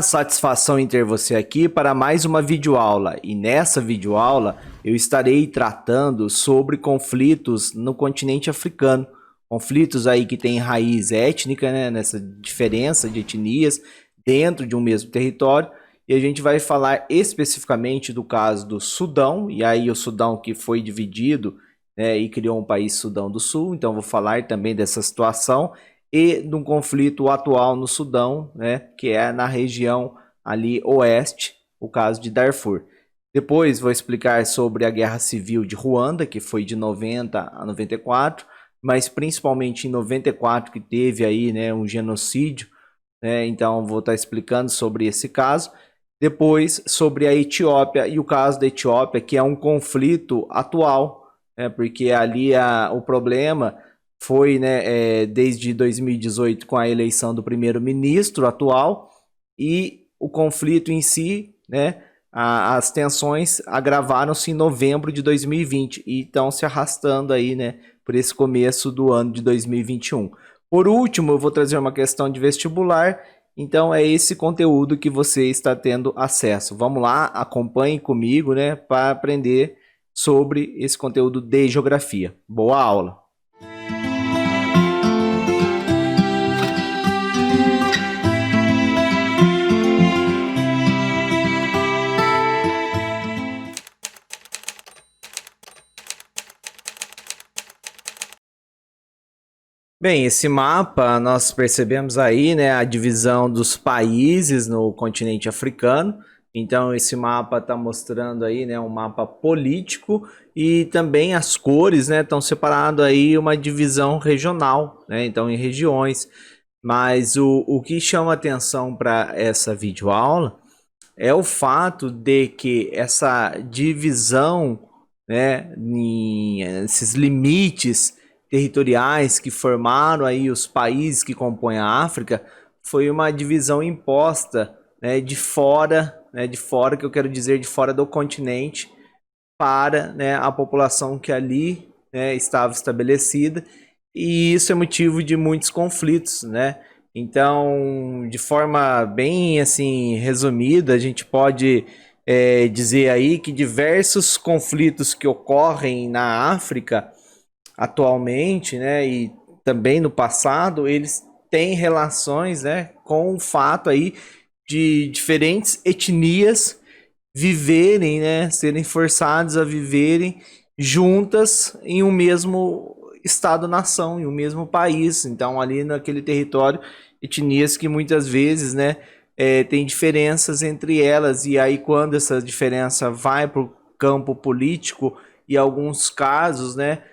Satisfação em ter você aqui para mais uma videoaula. E nessa videoaula eu estarei tratando sobre conflitos no continente africano. Conflitos aí que têm raiz étnica, né, nessa diferença de etnias dentro de um mesmo território. E a gente vai falar especificamente do caso do Sudão, e aí o Sudão que foi dividido, né, e criou um país Sudão do Sul. Então vou falar também dessa situação e de um conflito atual no Sudão, né, que é na região ali oeste, o caso de Darfur. Depois vou explicar sobre a Guerra Civil de Ruanda, que foi de 90 a 94, mas principalmente em 94 que teve aí, né, um genocídio, né, então vou estar explicando sobre esse caso. Depois sobre a Etiópia e o caso da Etiópia, que é um conflito atual, né, porque ali o problema foi, né, desde 2018 com a eleição do primeiro-ministro atual e o conflito em si, né, as tensões agravaram-se em novembro de 2020 e estão se arrastando aí, né, por esse começo do ano de 2021. Por último, eu vou trazer uma questão de vestibular, então é esse conteúdo que você está tendo acesso. Vamos lá, acompanhe comigo, né, para aprender sobre esse conteúdo de geografia. Boa aula! Bem, esse mapa nós percebemos aí, né, a divisão dos países no continente africano. Então esse mapa está mostrando aí, né, um mapa político e também as cores, né, estão separado aí uma divisão regional, né, então em regiões. Mas o que chama atenção para essa videoaula é o fato de que essa divisão, né, esses limites territoriais que formaram aí os países que compõem a África foi uma divisão imposta, né, de fora que eu quero dizer de fora do continente para, né, a população que ali, né, estava estabelecida, e isso é motivo de muitos conflitos, né? Então, de forma bem assim resumida, a gente pode dizer aí que diversos conflitos que ocorrem na África atualmente, né, e também no passado, eles têm relações, né, com o fato aí de diferentes etnias viverem, né, serem forçados a viverem juntas em um mesmo estado-nação, em um mesmo país. Então, ali naquele território, etnias que muitas vezes, né, tem diferenças entre elas. E aí, quando essa diferença vai para o campo político, e alguns casos, né,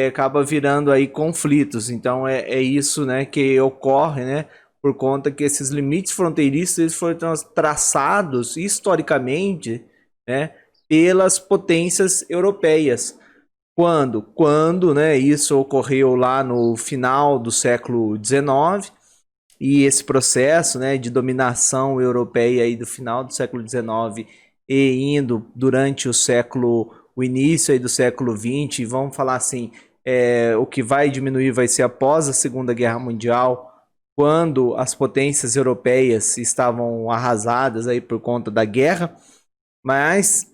acaba virando aí conflitos. Então, é isso, né, que ocorre, né, por conta que esses limites fronteiriços eles foram traçados historicamente, né, pelas potências europeias. Quando, né, isso ocorreu lá no final do século XIX, e esse processo, né, de dominação europeia aí do final do século XIX e indo durante o início aí do século XX, vamos falar assim, o que vai diminuir vai ser após a Segunda Guerra Mundial, quando as potências europeias estavam arrasadas aí por conta da guerra, mas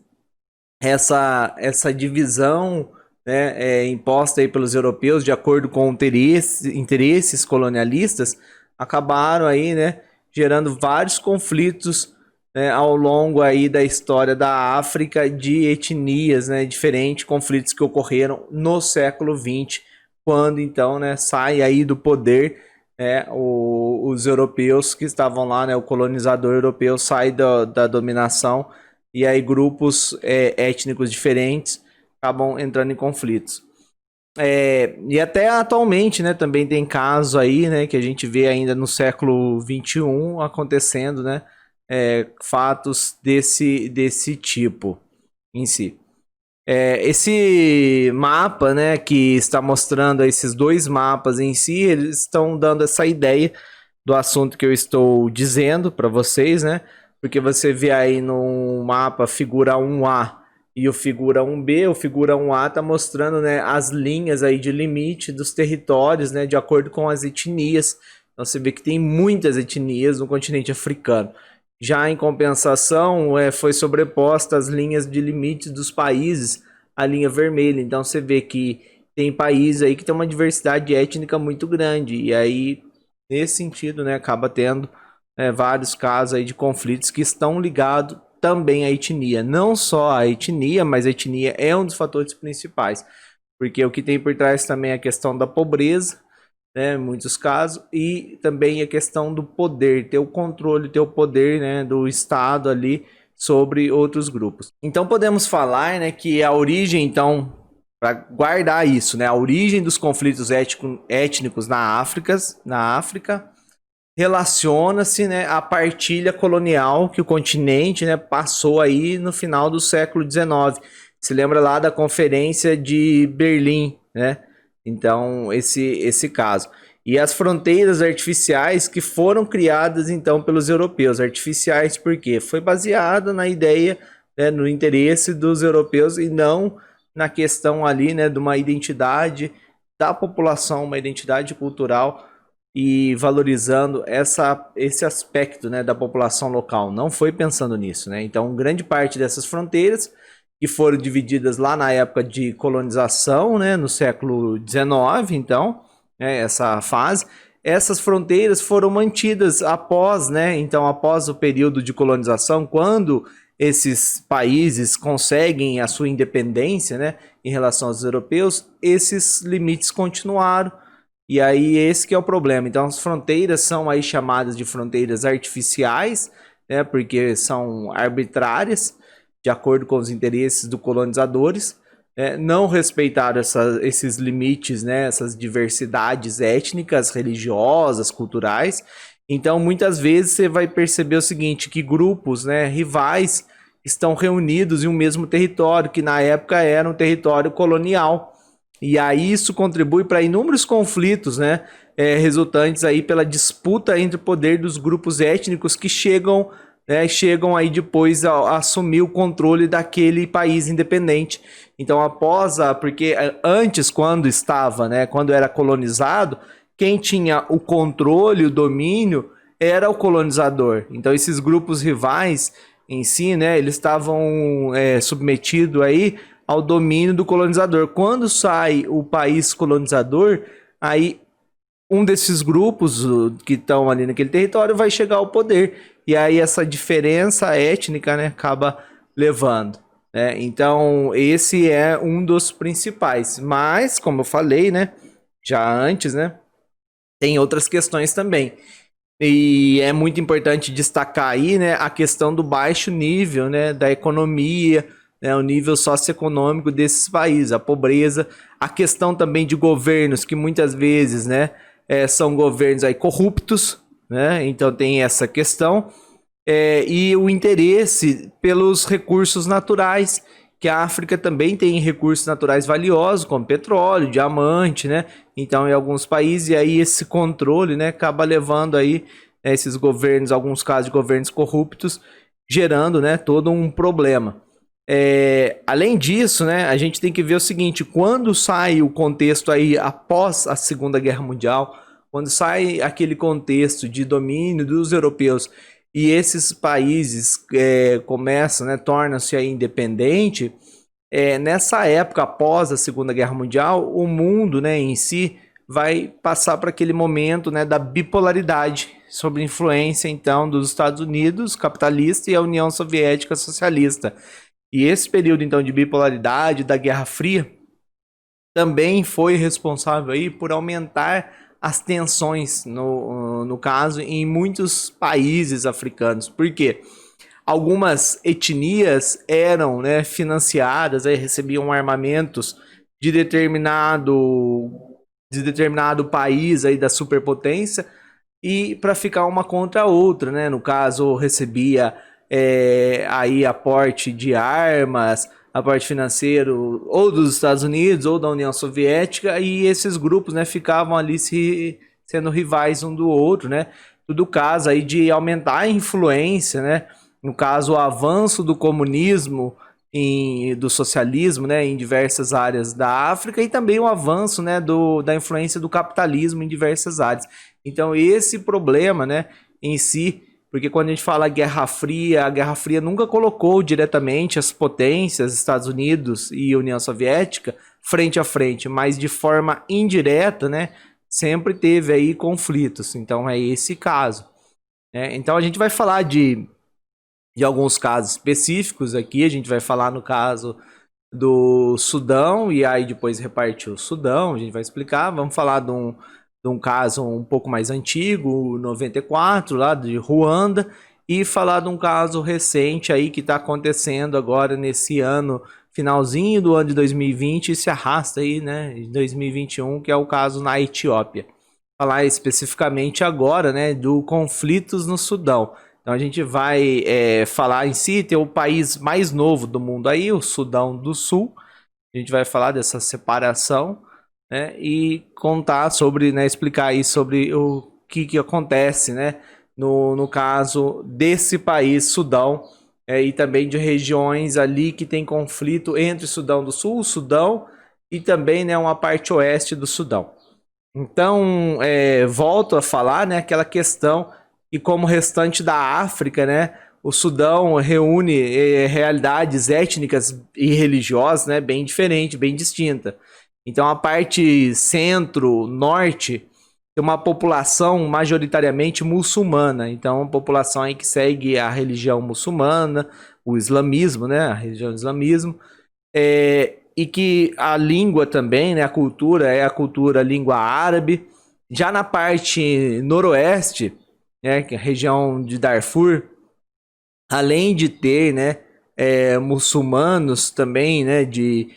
essa divisão, né, imposta aí pelos europeus de acordo com interesses colonialistas acabaram aí, né, gerando vários conflitos, né, ao longo aí da história da África de etnias, né, diferentes conflitos que ocorreram no século XX, quando então, né, sai aí do poder, né, os europeus que estavam lá, né, o colonizador europeu sai da dominação e aí grupos étnicos diferentes acabam entrando em conflitos. E até atualmente, né, também tem casos aí, né, que a gente vê ainda no século XXI acontecendo, né, fatos desse tipo em si. Esse mapa, né, que está mostrando esses dois mapas em si, eles estão dando essa ideia do assunto que eu estou dizendo para vocês, né? Porque você vê aí no mapa figura 1A e o figura 1B, o figura 1A está mostrando, né, as linhas aí de limite dos territórios, né, de acordo com as etnias. Então você vê que tem muitas etnias no continente africano. Já em compensação, foi sobreposta as linhas de limites dos países à linha vermelha. Então você vê que tem países aí que tem uma diversidade étnica muito grande. E aí, nesse sentido, né, acaba tendo vários casos aí de conflitos que estão ligados também à etnia. Não só a etnia, mas a etnia é um dos fatores principais. Porque o que tem por trás também é a questão da pobreza, né, em muitos casos, e também a questão do poder, ter o controle, ter o poder, né, do Estado ali sobre outros grupos. Então podemos falar, né, que a origem, então, para guardar isso, né, a origem dos conflitos étnicos na África relaciona-se, né, à partilha colonial que o continente, né, passou aí no final do século XIX. Se lembra lá da Conferência de Berlim, né? Então, esse caso. E as fronteiras artificiais que foram criadas, então, pelos europeus. Artificiais porque foi baseada na ideia, né, no interesse dos europeus e não na questão ali, né, de uma identidade da população, uma identidade cultural e valorizando esse aspecto, né, da população local. Não foi pensando nisso, né? Então, grande parte dessas fronteiras que foram divididas lá na época de colonização, né, no século XIX, então, né, essa fase, essas fronteiras foram mantidas após, né, então, após o período de colonização, quando esses países conseguem a sua independência, né, em relação aos europeus, esses limites continuaram. E aí esse que é o problema. Então as fronteiras são aí chamadas de fronteiras artificiais, né, porque são arbitrárias, de acordo com os interesses dos colonizadores, não respeitaram esses limites, né, essas diversidades étnicas, religiosas, culturais. Então muitas vezes você vai perceber o seguinte, que grupos, né, rivais estão reunidos em um mesmo território, que na época era um território colonial. E aí isso contribui para inúmeros conflitos, né, resultantes aí pela disputa entre o poder dos grupos étnicos que chegam aí depois a assumir o controle daquele país independente. Então porque antes quando era colonizado, quem tinha o controle, o domínio era o colonizador. Então esses grupos rivais em si, né, eles estavam submetidos aí ao domínio do colonizador. Quando sai o país colonizador, aí um desses grupos que estão ali naquele território vai chegar ao poder. E aí essa diferença étnica, né, acaba levando. Né? Então, esse é um dos principais. Mas, como eu falei, né, já antes, né, tem outras questões também. E é muito importante destacar aí, né, a questão do baixo nível, né, da economia, né, o nível socioeconômico desses países, a pobreza, a questão também de governos que muitas vezes, né, são governos aí corruptos, né, então tem essa questão, e o interesse pelos recursos naturais, que a África também tem recursos naturais valiosos, como petróleo, diamante, né, então em alguns países, e aí esse controle, né, acaba levando aí esses governos, alguns casos de governos corruptos, gerando, né, todo um problema. Além disso, né, a gente tem que ver o seguinte, quando sai o contexto aí após a Segunda Guerra Mundial, quando sai aquele contexto de domínio dos europeus e esses países começam, né, tornam-se aí independente, nessa época após a Segunda Guerra Mundial, o mundo, né, em si vai passar para aquele momento, né, da bipolaridade, sob influência então dos Estados Unidos capitalista e a União Soviética socialista. E esse período, então, de bipolaridade, da Guerra Fria, também foi responsável aí por aumentar as tensões, no caso, em muitos países africanos. Por quê? Algumas etnias eram, né, financiadas, recebiam armamentos de determinado país aí da superpotência e para ficar uma contra a outra, né? No caso, recebia aí aporte de armas, aporte financeiro ou dos Estados Unidos ou da União Soviética, e esses grupos, né, ficavam ali sendo rivais um do outro, né? Tudo caso aí de aumentar a influência, né? No caso, o avanço do comunismo do socialismo, né, em diversas áreas da África, e também o avanço, né, da influência do capitalismo em diversas áreas. Então esse problema, né, em si Porque quando a gente fala a Guerra Fria nunca colocou diretamente as potências, Estados Unidos e União Soviética, frente a frente, mas de forma indireta, né, sempre teve aí conflitos. Então é esse caso. Então a gente vai falar de alguns casos específicos aqui, a gente vai falar no caso do Sudão, e aí depois repartiu o Sudão, a gente vai explicar. Vamos falar de um caso um pouco mais antigo, 94, lá de Ruanda, e falar de um caso recente aí que está acontecendo agora nesse ano, finalzinho do ano de 2020, e se arrasta aí, né, em 2021, que é o caso na Etiópia. Falar especificamente agora, né, do conflitos no Sudão. Então a gente vai falar em si, tem o país mais novo do mundo aí, o Sudão do Sul. A gente vai falar dessa separação, né, e contar sobre, né, explicar aí sobre o que acontece, né, no caso desse país, Sudão, e também de regiões ali que tem conflito entre o Sudão do Sul, o Sudão e também, né, uma parte oeste do Sudão. Então, volto a falar, né, aquela questão e como o restante da África, né, o Sudão reúne realidades étnicas e religiosas, né, bem diferente, bem distinta. Então, a parte centro-norte tem uma população majoritariamente muçulmana. Então, uma população aí que segue a religião muçulmana, o islamismo, né, a religião do islamismo, e que a língua também, né, a cultura é a cultura língua árabe. Já na parte noroeste, né, que é a região de Darfur, além de ter, né, muçulmanos também, né, de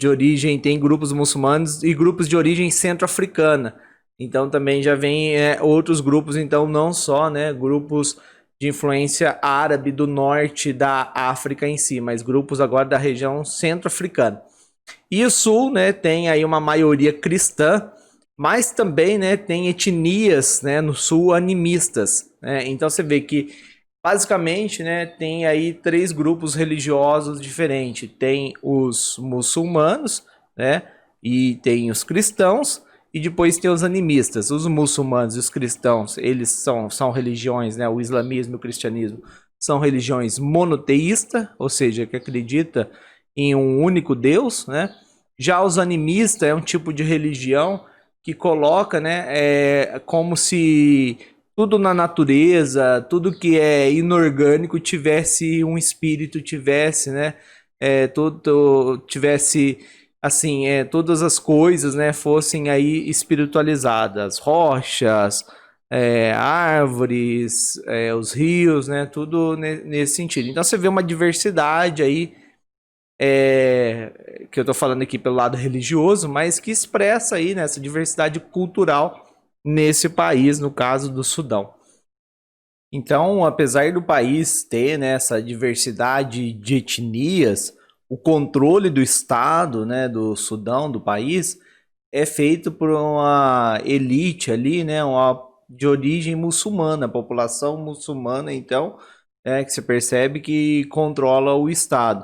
origem, tem grupos muçulmanos e grupos de origem centro-africana. Então também já vem outros grupos, então não só, né, grupos de influência árabe do norte da África em si, mas grupos agora da região centro-africana. E o sul, né, tem aí uma maioria cristã, mas também, né, tem etnias, né, no sul animistas, né? Então você vê que basicamente, né, tem aí três grupos religiosos diferentes. Tem os muçulmanos, né, e tem os cristãos, e depois tem os animistas. Os muçulmanos e os cristãos, eles são religiões, né, o islamismo e o cristianismo são religiões monoteístas, ou seja, que acredita em um único Deus, né? Já os animistas é um tipo de religião que coloca, né, como se tudo na natureza, tudo que é inorgânico tivesse um espírito, tivesse, né, tudo tivesse assim, todas as coisas, né, fossem aí espiritualizadas, rochas, árvores, os rios, né, tudo nesse sentido. Então você vê uma diversidade aí, que eu estou falando aqui pelo lado religioso, mas que expressa aí, né, essa diversidade cultural nesse país, no caso do Sudão. Então, apesar do país ter, né, essa diversidade de etnias, o controle do Estado, né, do Sudão, do país, é feito por uma elite ali, né, de origem muçulmana, população muçulmana, então, que você percebe que controla o Estado.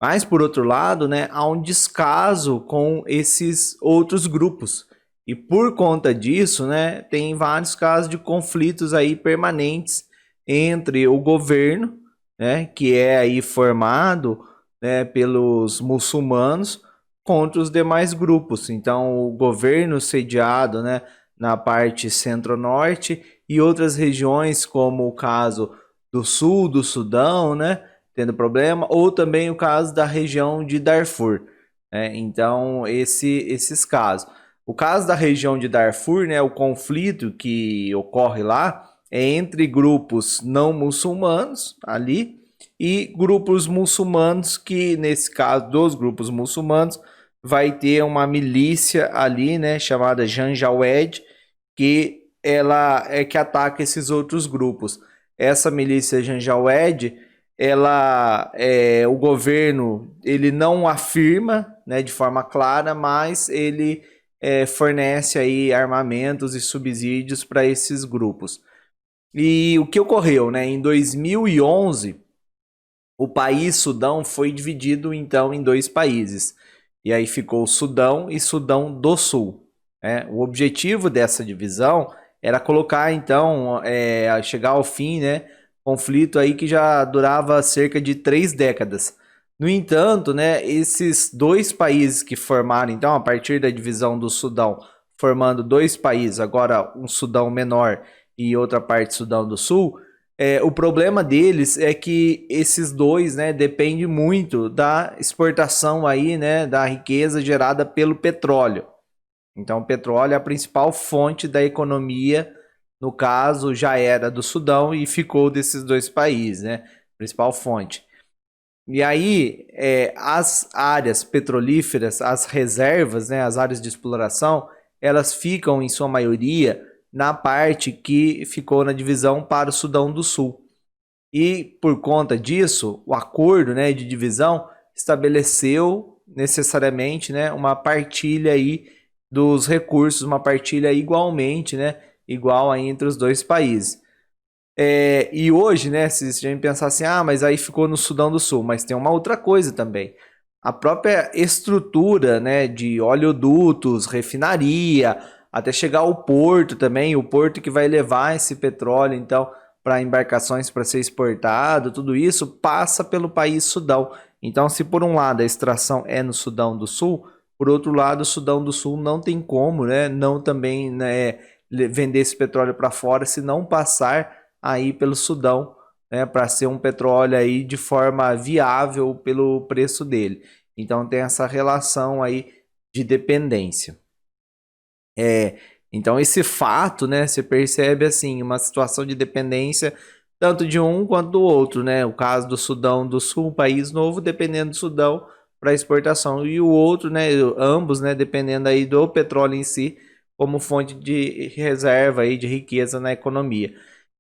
Mas, por outro lado, né, há um descaso com esses outros grupos. E por conta disso, né, tem vários casos de conflitos aí permanentes entre o governo, né, que é aí formado, né, pelos muçulmanos, contra os demais grupos. Então, o governo sediado, né, na parte centro-norte e outras regiões, como o caso do sul do Sudão, né, tendo problema, ou também o caso da região de Darfur. Então, esses casos. O caso da região de Darfur, né, o conflito que ocorre lá é entre grupos não muçulmanos ali e grupos muçulmanos que, nesse caso dos grupos muçulmanos, vai ter uma milícia ali, né, chamada Janjaweed, que ela é que ataca esses outros grupos. Essa milícia Janjaweed, o governo, ele não afirma, né, de forma clara, mas ele fornece aí armamentos e subsídios para esses grupos. E o que ocorreu, né? Em 2011, o país Sudão foi dividido então em dois países. E aí ficou Sudão e Sudão do Sul. O objetivo dessa divisão era colocar então, chegar ao fim, né, conflito aí que já durava cerca de 3 décadas. No entanto, né, esses dois países que formaram, então, a partir da divisão do Sudão, formando dois países, agora um Sudão menor e outra parte Sudão do Sul, o problema deles é que esses dois, né, dependem muito da exportação aí, né, da riqueza gerada pelo petróleo. Então, o petróleo é a principal fonte da economia, no caso, já era do Sudão e ficou desses dois países, né, principal fonte. E aí, as áreas petrolíferas, as reservas, né, as áreas de exploração, elas ficam, em sua maioria, na parte que ficou na divisão para o Sudão do Sul. E por conta disso, o acordo, né, de divisão estabeleceu necessariamente, né, uma partilha aí dos recursos, uma partilha igualmente, né, igual aí entre os dois países. E hoje, né, se a gente pensar assim, mas aí ficou no Sudão do Sul, mas tem uma outra coisa também. A própria estrutura, né, de oleodutos, refinaria, até chegar ao porto também, o porto que vai levar esse petróleo, então, para embarcações para ser exportado, tudo isso passa pelo país Sudão. Então, se por um lado a extração é no Sudão do Sul, por outro lado, o Sudão do Sul não tem como, né, não também, né, vender esse petróleo para fora se não passar aí pelo Sudão, né, para ser um petróleo aí de forma viável pelo preço dele. Então tem essa relação aí de dependência. Então esse fato, né, você percebe assim uma situação de dependência tanto de um quanto do outro, né? O caso do Sudão do Sul, um país novo, dependendo do Sudão para exportação, e o outro, né, ambos, né, dependendo aí do petróleo em si como fonte de reserva aí de riqueza na economia.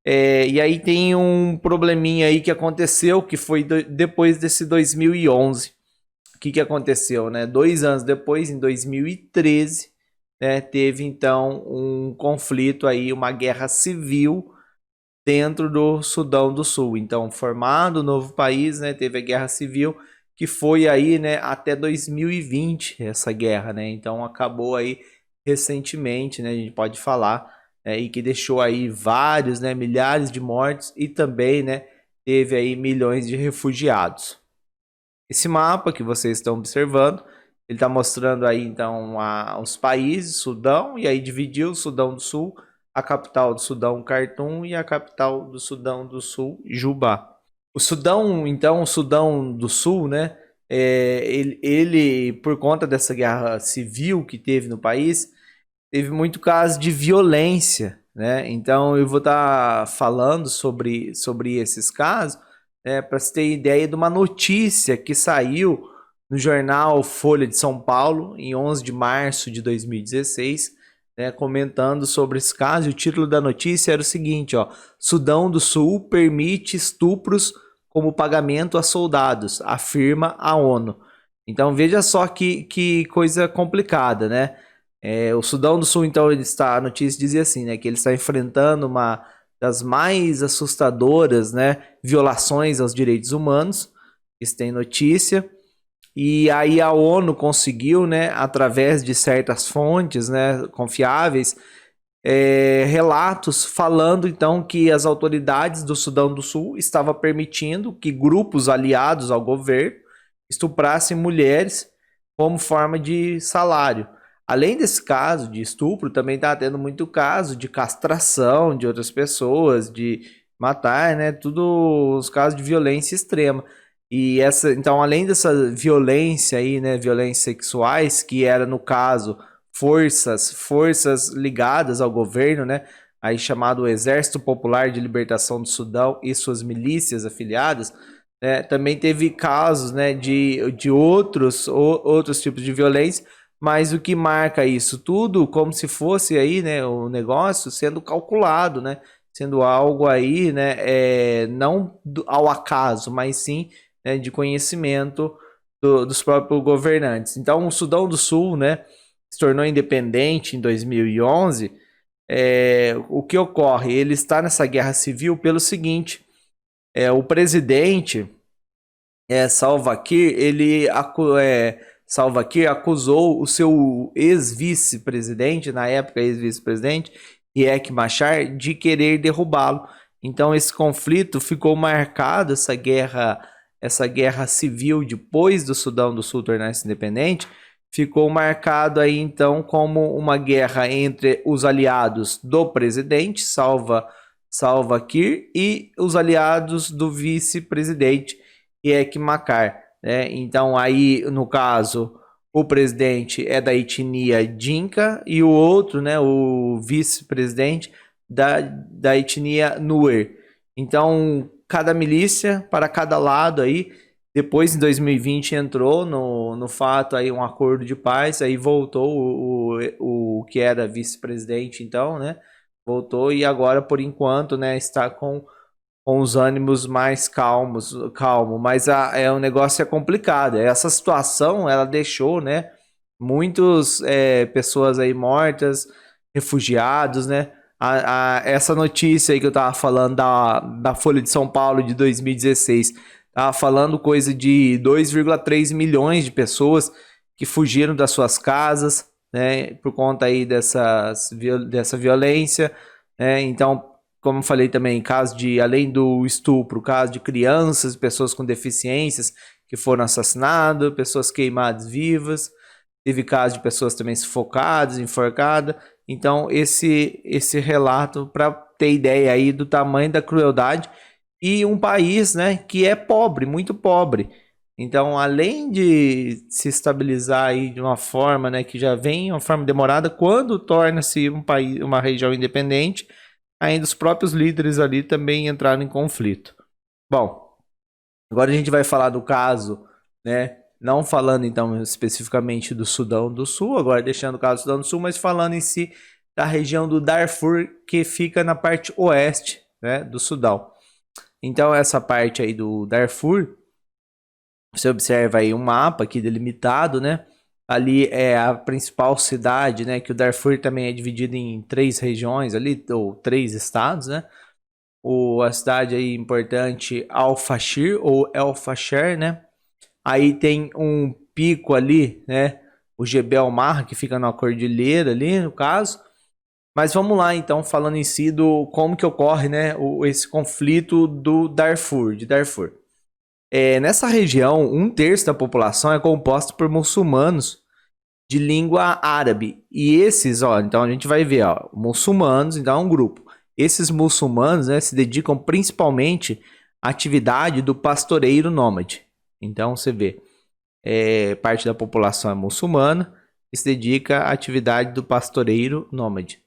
E aí tem um probleminha aí que aconteceu, que foi depois desse 2011. O que aconteceu, né? 2 anos depois, em 2013, né, teve então um conflito aí, uma guerra civil dentro do Sudão do Sul. Então, formado o novo país, né, teve a guerra civil que foi aí, né, até 2020 essa guerra, né? Então acabou aí recentemente, né, a gente pode falar, e que deixou aí vários, né, milhares de mortes e também, né, teve aí milhões de refugiados. Esse mapa que vocês estão observando, ele está mostrando aí então os países, Sudão, e aí dividiu o Sudão do Sul, a capital do Sudão, Khartoum, e a capital do Sudão do Sul, Juba. O Sudão, então, o Sudão do Sul, né, ele, por conta dessa guerra civil que teve no país, teve muito caso de violência, né? Então eu vou estar falando sobre esses casos, para você ter ideia de uma notícia que saiu no jornal Folha de São Paulo em 11 de março de 2016, né, comentando sobre esse caso. E o título da notícia era o seguinte, ó: Sudão do Sul permite estupros como pagamento a soldados, afirma a ONU. Então veja só que coisa complicada, né? O Sudão do Sul, então, a notícia dizia assim, né, que ele está enfrentando uma das mais assustadoras, né, violações aos direitos humanos. Isso tem notícia. E aí a ONU conseguiu, né, através de certas fontes, né, confiáveis, relatos falando então que as autoridades do Sudão do Sul estavam permitindo que grupos aliados ao governo estuprassem mulheres como forma de salário. Além desse caso de estupro, também está tendo muito caso de castração de outras pessoas, de matar, né? Tudo os casos de violência extrema. E então, além dessa violência aí, né? Violências sexuais, que era no caso forças ligadas ao governo, né? Aí chamado Exército Popular de Libertação do Sudão e suas milícias afiliadas. Também teve casos, né, de outros tipos de violência, mas o que marca isso tudo como se fosse aí, né, o negócio sendo calculado, né, sendo algo aí, né, não ao acaso, mas sim, né, de conhecimento dos próprios governantes. Então, o Sudão do Sul, né, se tornou independente em 2011. O que ocorre? Ele está nessa guerra civil pelo seguinte: o presidente Salva Kiir, Salva Kiir acusou o seu ex-vice-presidente, na época ex-vice-presidente, Riek Machar de querer derrubá-lo. Então esse conflito ficou marcado, essa guerra civil depois do Sudão do Sul tornar-se independente, ficou marcado aí então como uma guerra entre os aliados do presidente, Salva Kiir, e os aliados do vice-presidente Riek Machar, né? Então aí, no caso, o presidente é da etnia Dinka e o outro, né, o vice-presidente da etnia Nuer. Então, cada milícia para cada lado aí. Depois, em 2020, entrou no fato aí um acordo de paz, aí voltou o que era vice-presidente, então, né? Voltou e agora, por enquanto, né, está com os ânimos mais calmo, mas o negócio é complicado. Essa situação, ela deixou, né, muitas pessoas aí mortas, refugiados, né? Essa notícia aí que eu tava falando da Folha de São Paulo de 2016, tava falando coisa de 2,3 milhões de pessoas que fugiram das suas casas, né, por conta aí dessa violência, né? Então, como eu falei também, caso de, além do estupro, caso de crianças, pessoas com deficiências que foram assassinadas, pessoas queimadas vivas, teve caso de pessoas também sufocadas, enforcadas. Então, esse relato, para ter ideia aí do tamanho da crueldade, e um país, né, que é pobre, muito pobre. Então, além de se estabilizar aí de uma forma, né, que já vem uma forma demorada, quando torna-se um país, uma região independente, ainda os próprios líderes ali também entraram em conflito. Bom, agora a gente vai falar do caso, né, não falando então especificamente do Sudão do Sul, agora deixando o caso do Sudão do Sul, mas falando em si da região do Darfur, que fica na parte oeste, né, do Sudão. Então essa parte aí do Darfur, você observa aí um mapa aqui delimitado, né? Ali é a principal cidade, né? Que o Darfur também é dividido em 3 regiões ali, ou 3 estados, né? A cidade aí importante Al-Fashir ou El Fasher, né? Aí tem um pico ali, né? O Jebel Mar, que fica na cordilheira ali, no caso. Mas vamos lá, então, falando em si do como que ocorre, né? Esse conflito do Darfur, de Darfur. Nessa região, 1/3 da população é composta por muçulmanos de língua árabe. E esses, ó, então a gente vai ver, ó, muçulmanos, então é um grupo. Esses muçulmanos, né, se dedicam principalmente à atividade do pastoreiro nômade. Então você vê, parte da população é muçulmana e se dedica à atividade do pastoreiro nômade.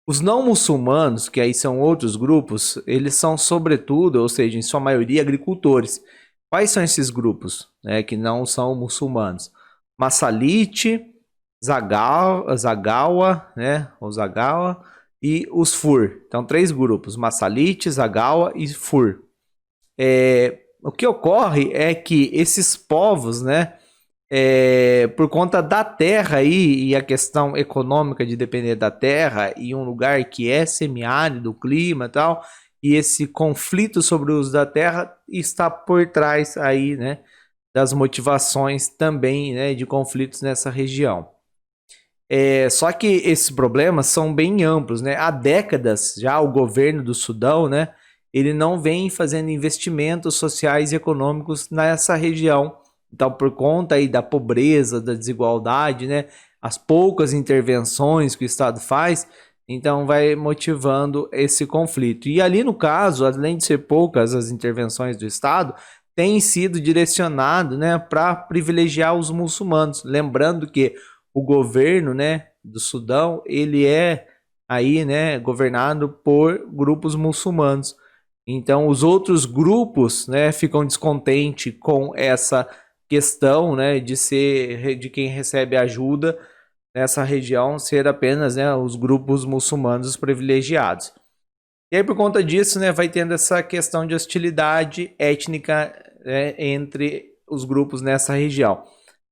Os não muçulmanos, que aí são outros grupos, eles são sobretudo, ou seja, em sua maioria, agricultores. Quais são esses grupos, né, que não são muçulmanos? Massalite, Zagawa, né, ou Zagawa, e os Fur. Então, 3 grupos, Massalite, Zagawa e Fur. O que ocorre é que esses povos, né, por conta da terra aí, e a questão econômica de depender da terra, e um lugar que é semiárido, o clima e tal, e esse conflito sobre o uso da terra está por trás aí, né, das motivações também, né, de conflitos nessa região. Só que esses problemas são bem amplos, né? Há décadas já o governo do Sudão, né, ele não vem fazendo investimentos sociais e econômicos nessa região. Então, por conta aí da pobreza, da desigualdade, né, as poucas intervenções que o Estado faz, então vai motivando esse conflito. E ali no caso, além de ser poucas as intervenções do Estado, tem sido direcionado, né, para privilegiar os muçulmanos. Lembrando que o governo, né, do Sudão, ele é aí, né, governado por grupos muçulmanos. Então, os outros grupos, né, ficam descontentes com essa questão, né, de quem recebe ajuda nessa região ser apenas, né, os grupos muçulmanos privilegiados. E aí, por conta disso, né, vai tendo essa questão de hostilidade étnica, né, entre os grupos nessa região.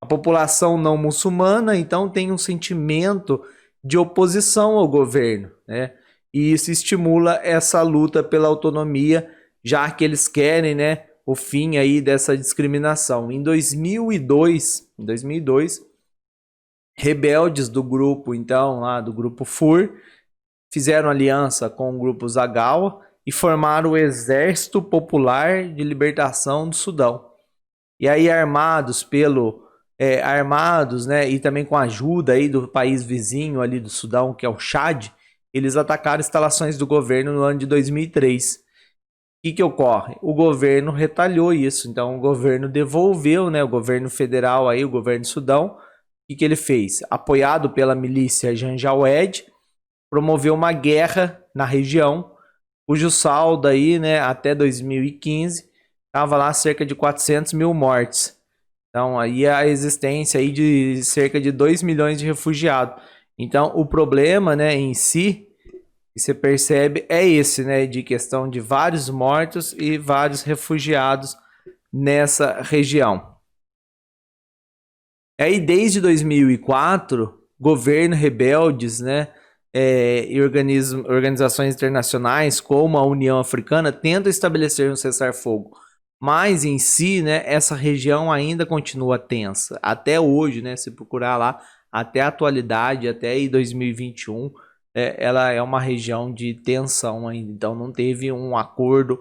A população não muçulmana, então, tem um sentimento de oposição ao governo, né? E isso estimula essa luta pela autonomia, já que eles querem, né, o fim aí dessa discriminação. Em 2002, rebeldes do grupo, então, lá do grupo Fur, fizeram aliança com o grupo Zagawa e formaram o Exército Popular de Libertação do Sudão. E aí armados, né, e também com a ajuda aí do país vizinho ali do Sudão, que é o Chad, eles atacaram instalações do governo no ano de 2003. O que ocorre? O governo retalhou isso, então o governo devolveu, né, o governo federal aí, o governo do Sudão. O que ele fez? Apoiado pela milícia Janjaweed, promoveu uma guerra na região, cujo saldo aí, né, até 2015 estava lá cerca de 400 mil mortes. Então aí a existência aí de cerca de 2 milhões de refugiados. Então o problema, né, em si, que você percebe é esse, né, de questão de vários mortos e vários refugiados nessa região. Aí desde 2004, governo rebeldes, né, e organizações internacionais como a União Africana tentam estabelecer um cessar-fogo. Mas em si, né, essa região ainda continua tensa. Até hoje, né, se procurar lá, até a atualidade, até 2021, ela é uma região de tensão ainda. Então não teve um acordo,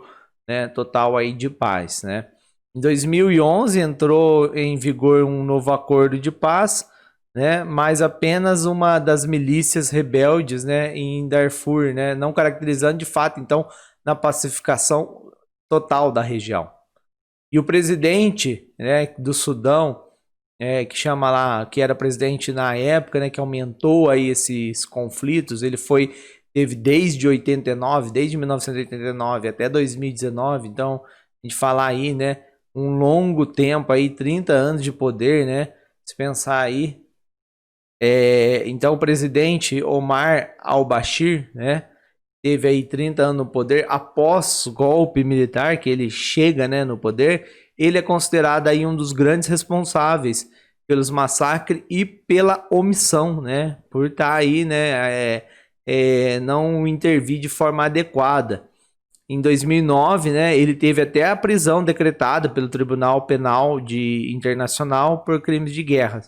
né, total aí de paz, né. Em 2011 entrou em vigor um novo acordo de paz, né, mas apenas uma das milícias rebeldes, né, em Darfur, né, não caracterizando de fato, então, na pacificação total da região. E o presidente, né, do Sudão, que chama lá, que era presidente na época, né, que aumentou aí esses conflitos, teve desde 89, desde 1989 até 2019, então a gente falar aí, né, um longo tempo aí, 30 anos de poder, né, se pensar aí, então o presidente Omar al-Bashir, né, teve aí 30 anos no poder, após o golpe militar que ele chega, né, no poder, ele é considerado aí um dos grandes responsáveis pelos massacres e pela omissão, né, por estar aí, né, não intervir de forma adequada. Em 2009, né, ele teve até a prisão decretada pelo Tribunal Penal Internacional por crimes de guerra.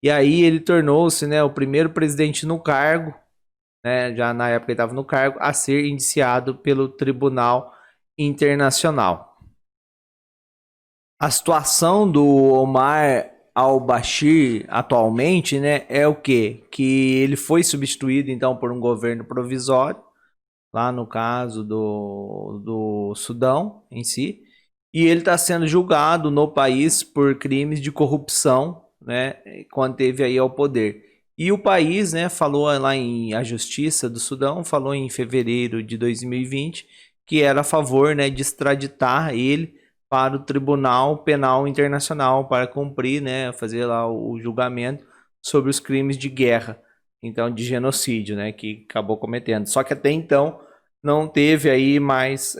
E aí ele tornou-se, né, o primeiro presidente no cargo, né, já na época ele estava no cargo, a ser indiciado pelo Tribunal Internacional. A situação do Omar al-Bashir atualmente, né, é o quê? Que ele foi substituído então por um governo provisório, lá no caso do Sudão em si, e ele está sendo julgado no país por crimes de corrupção, né, quando teve aí ao poder. E o país, né, falou lá a Justiça do Sudão, falou em fevereiro de 2020 que era a favor, né, de extraditar ele para o Tribunal Penal Internacional para cumprir, né, fazer lá o julgamento sobre os crimes de guerra, então de genocídio, né, que acabou cometendo. Só que até então não teve aí mais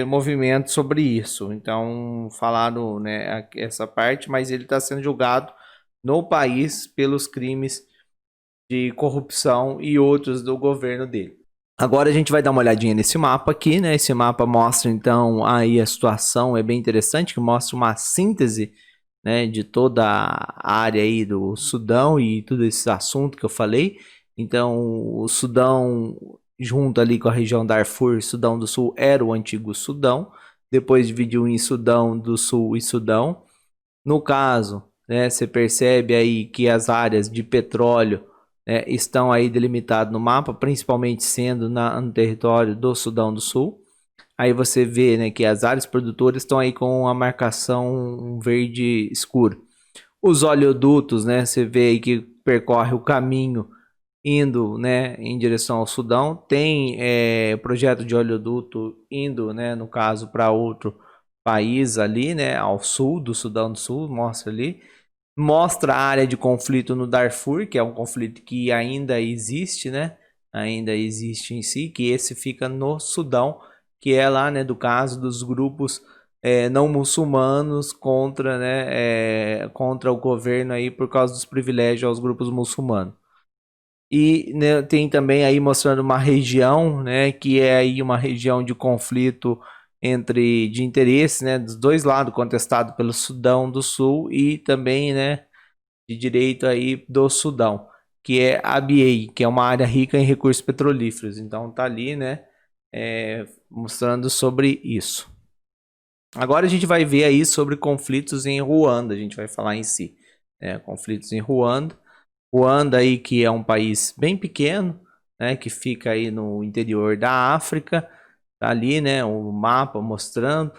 movimento sobre isso. Então falaram, né, essa parte, mas ele está sendo julgado no país pelos crimes de corrupção e outros do governo dele. Agora a gente vai dar uma olhadinha nesse mapa aqui, né? Esse mapa mostra então aí a situação, é bem interessante, que mostra uma síntese, né, de toda a área aí do Sudão e tudo esse assunto que eu falei. Então o Sudão, junto ali com a região Darfur, Sudão do Sul, era o antigo Sudão. Depois dividiu em Sudão do Sul e Sudão. No caso, né, você percebe aí que as áreas de petróleo, né, estão aí delimitadas no mapa, principalmente sendo no território do Sudão do Sul. Aí você vê, né, que as áreas produtoras estão aí com a marcação verde escuro. Os oleodutos, né, você vê aí que percorre o caminho indo, né, em direção ao Sudão. Tem projeto de oleoduto indo, né, no caso, para outro país ali, né, ao sul do Sudão do Sul, mostra ali. Mostra a área de conflito no Darfur, que é um conflito que ainda existe, né, ainda existe em si, que esse fica no Sudão, que é lá, né, do caso dos grupos não muçulmanos contra, né, contra o governo aí por causa dos privilégios aos grupos muçulmanos. E, né, tem também aí mostrando uma região, né, que é aí uma região de conflito de interesse, né, dos dois lados, contestado pelo Sudão do Sul e também, né, de direito aí do Sudão. que é Abyei, que é uma área rica em recursos petrolíferos. Então tá ali, né, mostrando sobre isso. Agora a gente vai ver aí sobre conflitos em Ruanda, a gente vai falar em si, conflitos em Ruanda. Ruanda aí que é um país bem pequeno, né, que fica aí no interior da África, tá ali, né, o mapa mostrando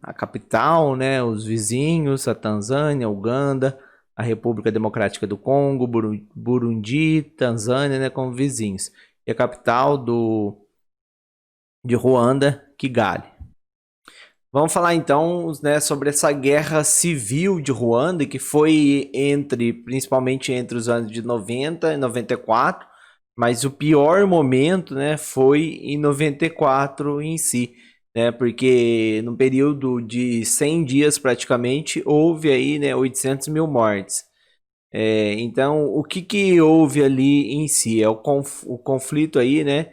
a capital, né, os vizinhos, a Tanzânia, Uganda, a República Democrática do Congo, Burundi, Tanzânia, né, como vizinhos. E a capital de Ruanda, Kigali. Vamos falar então, né, sobre essa guerra civil de Ruanda, que foi principalmente entre os anos de 90 e 94, mas o pior momento, né, foi em 94 em si, né, porque no período de 100 dias praticamente houve aí, né, 800 mil mortes. Então, o que houve ali em si? É o conflito aí, né,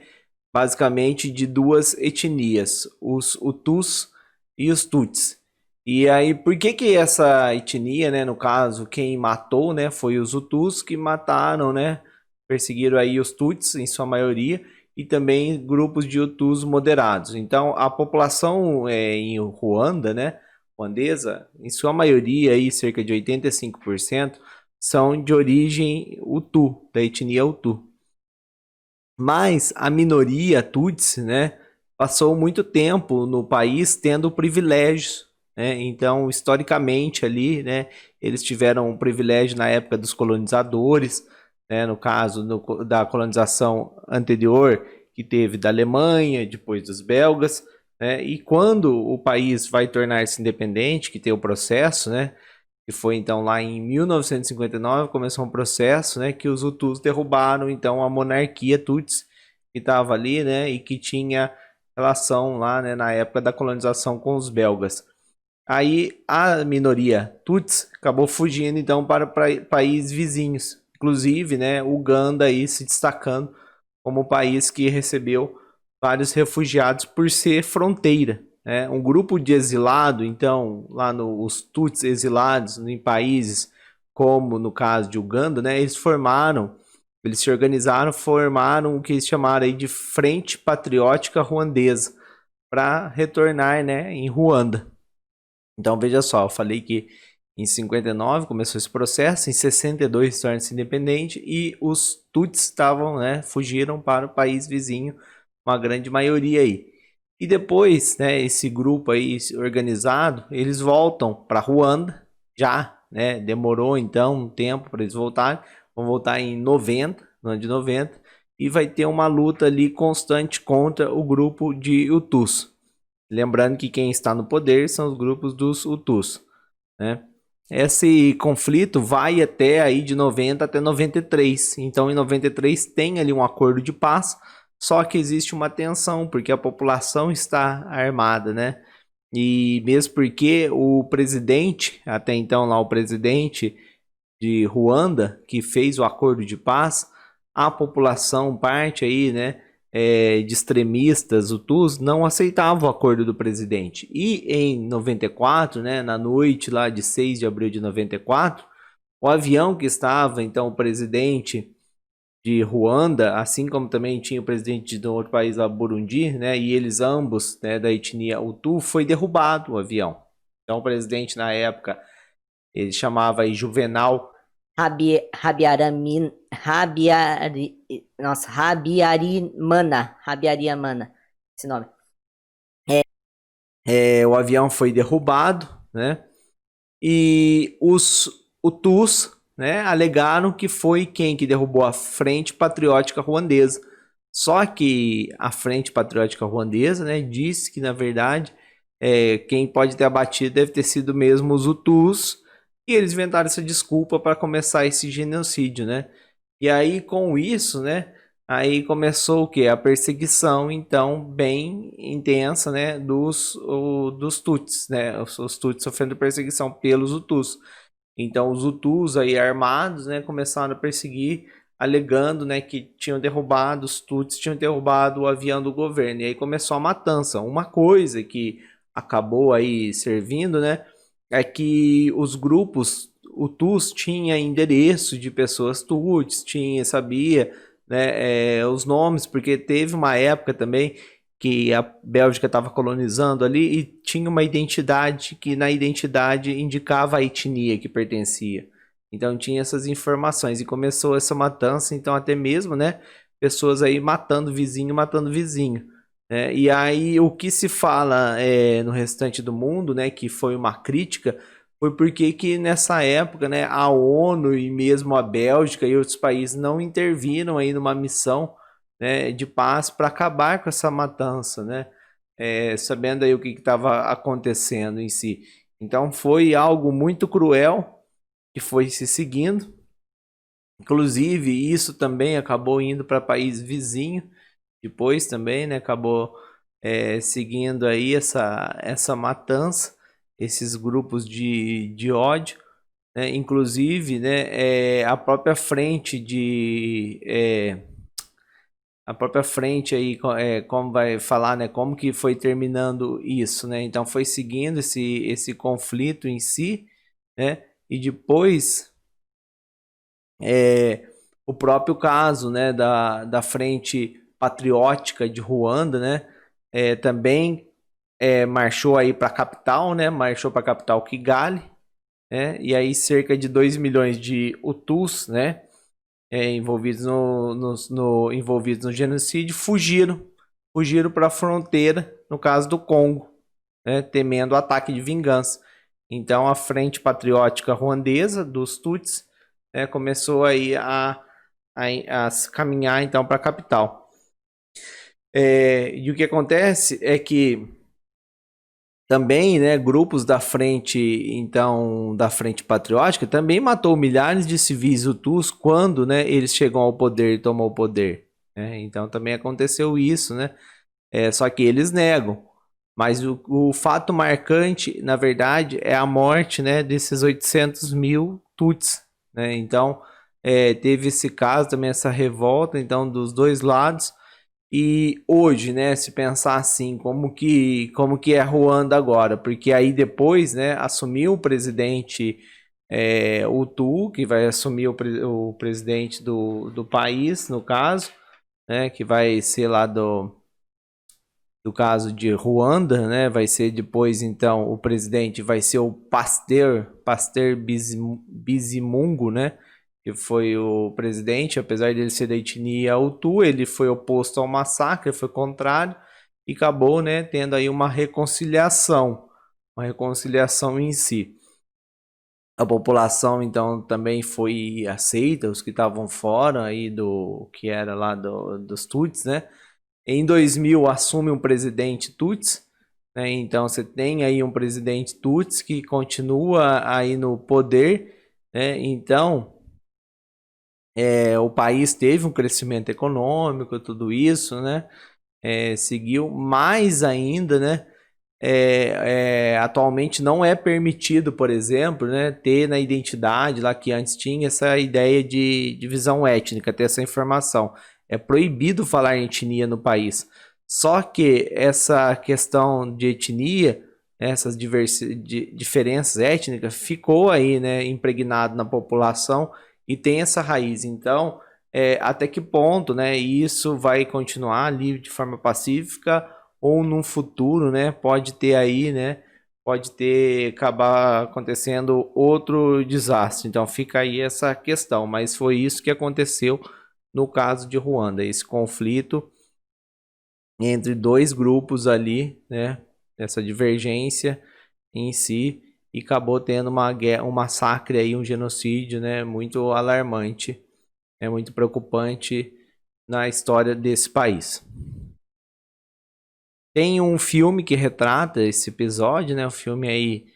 basicamente de duas etnias, os Hutus e os Tutsis. E aí, por que essa etnia, né, no caso, quem matou, né, foi os Hutus que mataram, né, perseguiram aí os Tutsis em sua maioria e também grupos de Hutus moderados. Então, a população em Ruanda, né, ruandesa, em sua maioria aí cerca de 85% são de origem Hutu, da etnia Hutu. Mas a minoria Tutsi, né, passou muito tempo no país tendo privilégios, né? Então, historicamente ali, né, eles tiveram um privilégio na época dos colonizadores, né, no caso da colonização anterior, que teve da Alemanha, depois dos belgas, né? E quando o país vai tornar-se independente, que tem o processo, né, que foi então lá em 1959, começou um processo, né, que os Hutus derrubaram então a monarquia Tutsi que estava ali, né, e que tinha relação lá, né, na época da colonização com os belgas. Aí a minoria Tutsi acabou fugindo então para países vizinhos, inclusive, né, Uganda aí se destacando como o país que recebeu vários refugiados por ser fronteira. Um grupo de exilado, então, lá os Tutsis exilados em países como no caso de Uganda, né, eles se organizaram, formaram o que eles chamaram aí de Frente Patriótica Ruandesa para retornar, né, em Ruanda. Então veja só, eu falei que em 59 começou esse processo, em 62 torna-se independente e os Tutsis estavam, né, fugiram para o país vizinho, uma grande maioria aí. E depois, né, esse grupo aí organizado, eles voltam para Ruanda, já, né, demorou então um tempo para eles voltarem, vão voltar em 90, no ano de 90, e vai ter uma luta ali constante contra o grupo de Hutus. Lembrando que quem está no poder são os grupos dos Hutus, né? Esse conflito vai até aí de 90 até 93. Então, em 93 tem ali um acordo de paz, só que existe uma tensão, porque a população está armada, né? E mesmo porque o presidente, até então lá o presidente de Ruanda, que fez o acordo de paz, a população, parte aí, né, de extremistas, Hutus, não aceitava o acordo do presidente. E em 94, né, na noite lá de 6 de abril de 94, o avião que estava, então, o presidente de Ruanda, assim como também tinha o presidente de outro país, lá, Burundi, né, e eles ambos, né, da etnia Hutu, foi derrubado o avião. Então, o presidente na época, ele chamava aí Juvenal Rabiaramin, Rabiari, nossa, Rabiarimana, esse nome. o avião foi derrubado, né? E os Hutus, né, alegaram que foi quem que derrubou a Frente Patriótica Ruandesa. Só que a Frente Patriótica Ruandesa, né, disse que na verdade quem pode ter abatido deve ter sido mesmo os Hutus, e eles inventaram essa desculpa para começar esse genocídio, né? E aí com isso, né, aí começou o que? A perseguição, então, bem intensa, né, dos Tutsis, né? Os Tutsis sofrendo perseguição pelos Hutus. Então, os Hutus aí armados, né, começaram a perseguir, alegando, né, que tinham derrubado, os Tutsis tinham derrubado o avião do governo. E aí começou a matança. Uma coisa que acabou aí servindo, né, é que os grupos Hutus tinha endereço de pessoas Tuts, sabia, né, os nomes, porque teve uma época também que a Bélgica estava colonizando ali e tinha uma identidade que na identidade indicava a etnia que pertencia. Então tinha essas informações e começou essa matança, então até mesmo, né, pessoas aí matando vizinho, né? E aí o que se fala no restante do mundo, né, que foi uma crítica, foi porque que nessa época, né, a ONU e mesmo a Bélgica e outros países não interviram aí numa missão, né, de paz para acabar com essa matança, né, sabendo aí o que estava acontecendo em si. Então foi algo muito cruel que foi se seguindo. Inclusive, isso também acabou indo para país vizinho, depois também, né, acabou seguindo aí essa matança, esses grupos de ódio, né, inclusive, né, a própria frente aí, como vai falar, né, como que foi terminando isso, né, então foi seguindo esse conflito em si, né, e depois o próprio caso, né, da Frente Patriótica de Ruanda, né, também marchou aí para a capital, né, marchou para a capital Kigali, né, e aí cerca de 2 milhões de Hutus, né, envolvidos envolvidos no genocídio, fugiram para a fronteira, no caso do Congo, né, temendo o ataque de vingança. Então a Frente Patriótica Ruandesa dos Tutsis começou aí a caminhar então para a capital. E o que acontece é que também, né, grupos da frente patriótica também matou milhares de civis hutus quando, né, eles chegam ao poder e tomam o poder, né? Então também aconteceu isso, né? Só que eles negam. Mas o fato marcante, na verdade, é a morte, né, desses 800 mil Tutsis, né? Então teve esse caso também, essa revolta, então, dos dois lados. E hoje, né, se pensar assim, como que é Ruanda agora? Porque aí depois, né, assumiu o presidente Hutu, que vai assumir o presidente do país, no caso, né, que vai ser lá do caso de Ruanda, né, vai ser depois, então, o presidente vai ser o Pasteur Bizimungu, né, que foi o presidente, apesar de ele ser da etnia Hutu, ele foi oposto ao massacre, foi contrário, e acabou, né, tendo aí uma reconciliação em si. A população, então, também foi aceita, os que estavam fora aí do que era lá dos Tutsis, né? Em 2000 assume um presidente Tutsi, né? Então você tem aí um presidente Tutsi que continua aí no poder, né? Então o país teve um crescimento econômico, tudo isso, né? Seguiu mais ainda, né? Atualmente não é permitido, por exemplo, né, ter na identidade lá que antes tinha essa ideia de divisão étnica, ter essa informação. É proibido falar em etnia no país. Só que essa questão de etnia, essas diferenças étnicas, ficou aí, né, impregnado na população e tem essa raiz. Então, até que ponto, né, isso vai continuar ali de forma pacífica ou num futuro, né, pode ter aí, né, pode ter acabar acontecendo outro desastre. Então fica aí essa questão, mas foi isso que aconteceu no caso de Ruanda, esse conflito entre dois grupos ali, né, essa divergência em si e acabou tendo uma guerra, um massacre aí, um genocídio, né, muito alarmante, muito preocupante na história desse país. Tem um filme que retrata esse episódio, né? Um filme aí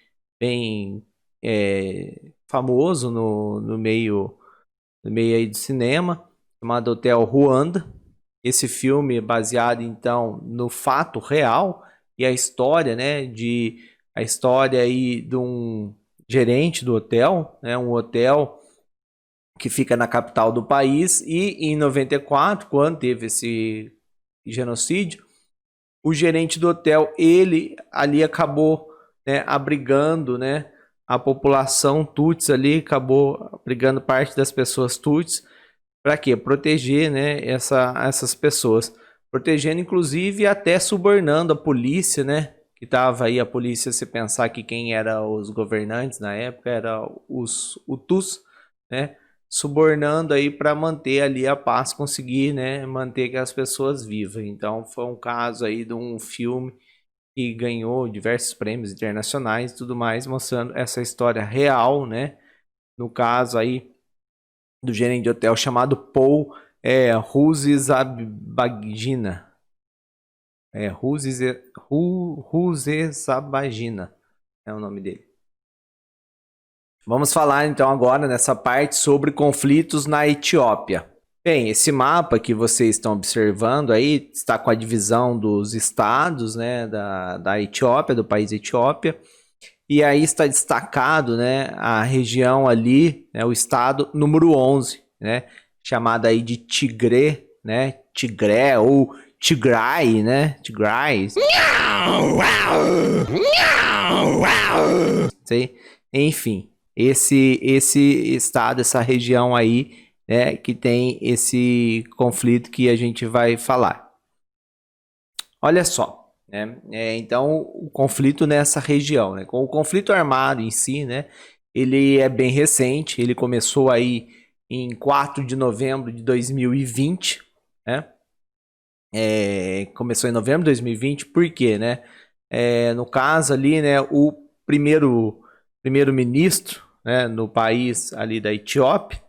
bem famoso no meio aí do cinema, chamado Hotel Ruanda. Esse filme é baseado então no fato real e a história, né? A história aí de um gerente do hotel, né? Um hotel que fica na capital do país e em 94, quando teve esse genocídio, o gerente do hotel, ele ali acabou, né, abrigando, né, a população Tutsi ali acabou abrigando parte das pessoas Tutsi. Para quê? Proteger, né, essas pessoas. Protegendo, inclusive, até subornando a polícia, né? Que tava aí a polícia, se pensar que quem era os governantes na época era os Hutus, né? Subornando aí para manter ali a paz, conseguir, né, manter as pessoas vivas. Então foi um caso aí de um filme que ganhou diversos prêmios internacionais e tudo mais, mostrando essa história real, né? No caso aí do gerente de hotel chamado Paul Rusesabagina. Rusesabagina é o nome dele. Vamos falar então agora nessa parte sobre conflitos na Etiópia. Bem, esse mapa que vocês estão observando aí está com a divisão dos estados, né, da Etiópia, do país Etiópia. E aí está destacado, né, a região ali, né, o estado número 11, né, chamada aí de Tigré, né, Tigré ou Tigray, né, Tigray. Sei. Enfim, esse estado, essa região aí, né, que tem esse conflito que a gente vai falar. Olha só, né? Então, o conflito nessa região, né? O conflito armado em si, né? Ele é bem recente, ele começou aí em 4 de novembro de 2020, né? Começou em novembro de 2020, por quê, né? No caso ali, né, o primeiro-ministro, né, no país ali da Etiópia,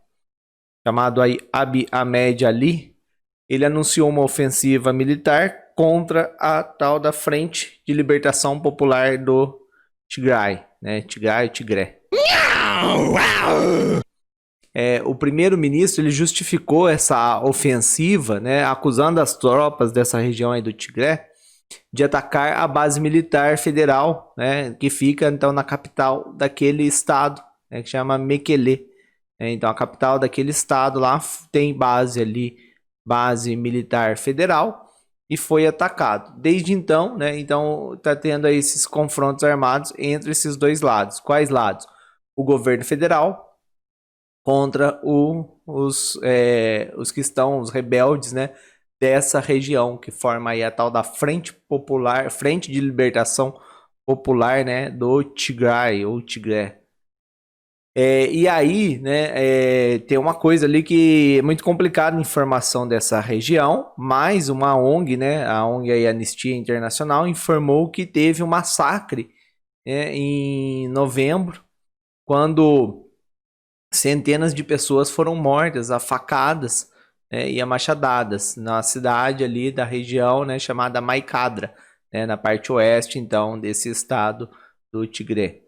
chamado aí Abiy Ahmed Ali, ele anunciou uma ofensiva militar contra a tal da Frente de Libertação Popular do Tigray, né? Tigré. O primeiro-ministro ele justificou essa ofensiva, né, acusando as tropas dessa região aí do Tigré de atacar a base militar federal, né, que fica então na capital daquele estado, né, que chama Mekele. Então a capital daquele estado lá tem base ali, base militar federal, e foi atacado. Desde então, né, então tá tendo aí esses confrontos armados entre esses dois lados. Quais lados? O governo federal contra os que estão, os rebeldes, né, dessa região, que forma aí a tal da Frente Popular, Frente de Libertação Popular, né, do Tigray, ou Tigré. E aí, né, tem uma coisa ali que é muito complicada a informação dessa região, mas uma ONG, né, a ONG aí, Anistia Internacional, informou que teve um massacre, né, em novembro, quando centenas de pessoas foram mortas a facadas, e a machadadas na cidade ali da região, né, chamada Maikadra, né, na parte oeste então desse estado do Tigré.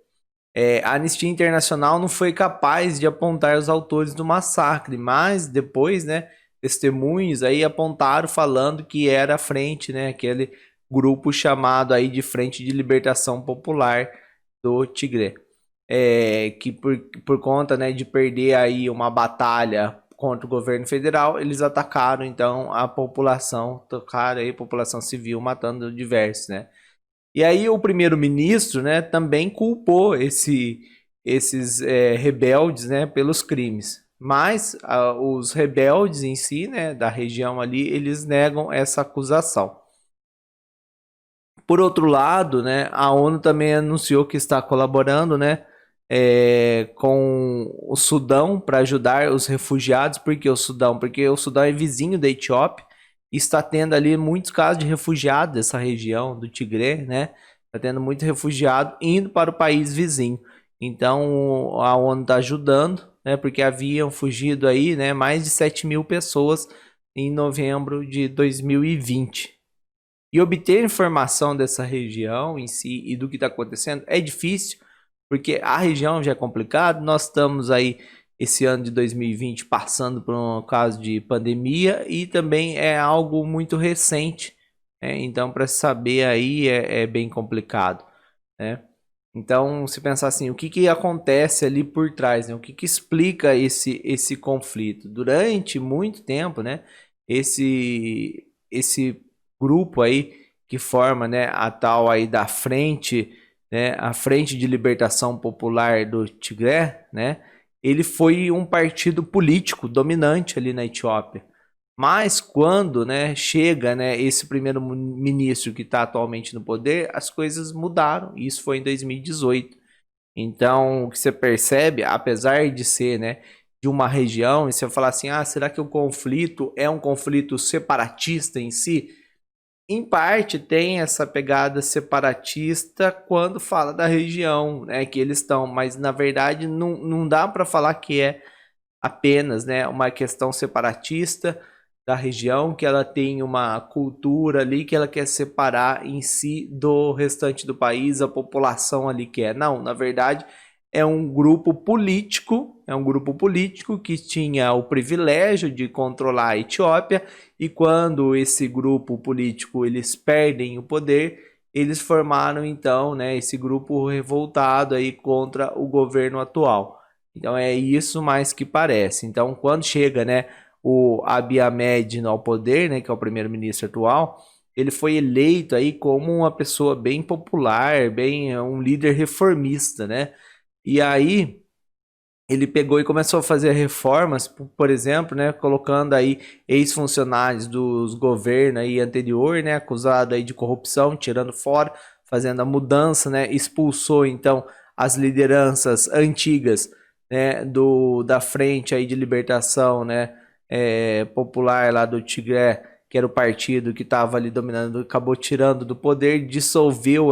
A Anistia Internacional não foi capaz de apontar os autores do massacre, mas depois, né, testemunhos aí apontaram falando que era a frente, né, aquele grupo chamado aí de Frente de Libertação Popular do Tigré. Que por conta, né, de perder aí uma batalha contra o governo federal, eles atacaram então a população, tocaram aí a população civil, matando diversos, né. E aí o primeiro-ministro, né, também culpou esses rebeldes, né, pelos crimes. Mas os rebeldes em si, né, da região ali, eles negam essa acusação. Por outro lado, né, a ONU também anunciou que está colaborando, né, com o Sudão para ajudar os refugiados. Por que o Sudão? Porque o Sudão é vizinho da Etiópia e está tendo ali muitos casos de refugiados dessa região do Tigré, né? Está tendo muito refugiado indo para o país vizinho. Então a ONU está ajudando, né? Porque haviam fugido aí, né, mais de 7.000 pessoas em novembro de 2020. E obter informação dessa região em si e do que está acontecendo é difícil, porque a região já é complicada. Nós estamos aí esse ano de 2020 passando por um caso de pandemia e também é algo muito recente, né? Então para saber aí é bem complicado, né? Então se pensar assim, o que acontece ali por trás, né? O que explica esse conflito? Durante muito tempo, né, esse grupo aí que forma, né, a tal aí da frente né, a Frente de Libertação Popular do Tigré, né, ele foi um partido político dominante ali na Etiópia. Mas quando, né, chega, né, esse primeiro-ministro que está atualmente no poder, as coisas mudaram. Isso foi em 2018. Então, o que você percebe, apesar de ser, né, de uma região, e você falar assim, ah, será que o conflito é um conflito separatista em si? Em parte tem essa pegada separatista quando fala da região, né, que eles estão, mas na verdade não dá para falar que é apenas, né, uma questão separatista da região, que ela tem uma cultura ali que ela quer separar em si do restante do país, a população ali quer. Não, na verdade é um grupo político que tinha o privilégio de controlar a Etiópia, e quando esse grupo político eles perdem o poder, eles formaram então, né, esse grupo revoltado aí contra o governo atual. Então é isso mais que parece. Então quando chega, né, o Abiy Ahmed ao poder, né, que é o primeiro-ministro atual, ele foi eleito aí como uma pessoa bem popular, bem um líder reformista, né? E aí ele pegou e começou a fazer reformas, por exemplo, né, colocando aí ex-funcionários dos governos aí anterior, né, acusado aí de corrupção, tirando fora, fazendo a mudança, né, expulsou então as lideranças antigas, né, da frente aí de libertação, né, popular lá do Tigré, que era o partido que estava ali dominando, acabou tirando do poder, dissolveu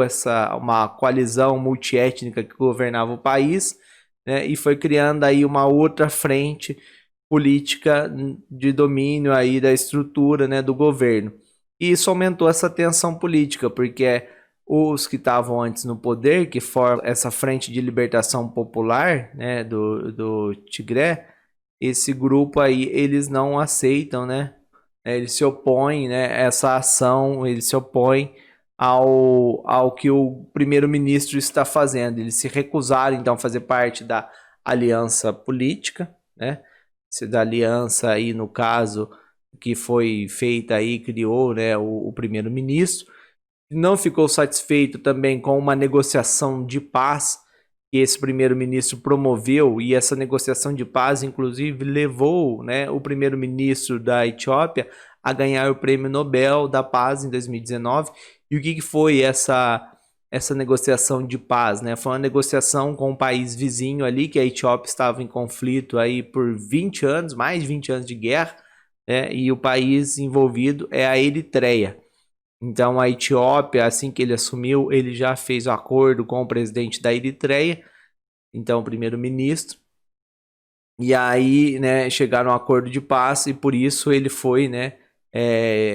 uma coalizão multiétnica que governava o país, né, e foi criando aí uma outra frente política de domínio aí da estrutura, né, do governo. E isso aumentou essa tensão política, porque os que estavam antes no poder, que formam essa frente de libertação popular, né, do Tigré, esse grupo aí, eles não aceitam, né, eles se opõem, né, a essa ação, eles se opõem ao que o primeiro-ministro está fazendo. Eles se recusaram, então, a fazer parte da aliança política, né? Da aliança aí, no caso, que foi feita aí, criou, né, o primeiro-ministro. Não ficou satisfeito também com uma negociação de paz que esse primeiro-ministro promoveu, e essa negociação de paz, inclusive, levou, né, o primeiro-ministro da Etiópia a ganhar o Prêmio Nobel da Paz em 2019. E o que foi essa negociação de paz, né? Foi uma negociação com um país vizinho ali, que a Etiópia estava em conflito aí por 20 anos, mais de 20 anos de guerra, né? E o país envolvido é a Eritreia. Então a Etiópia, assim que ele assumiu, ele já fez o acordo com o presidente da Eritreia, então o primeiro-ministro, e aí, né, chegaram a um acordo de paz, e por isso ele foi, né,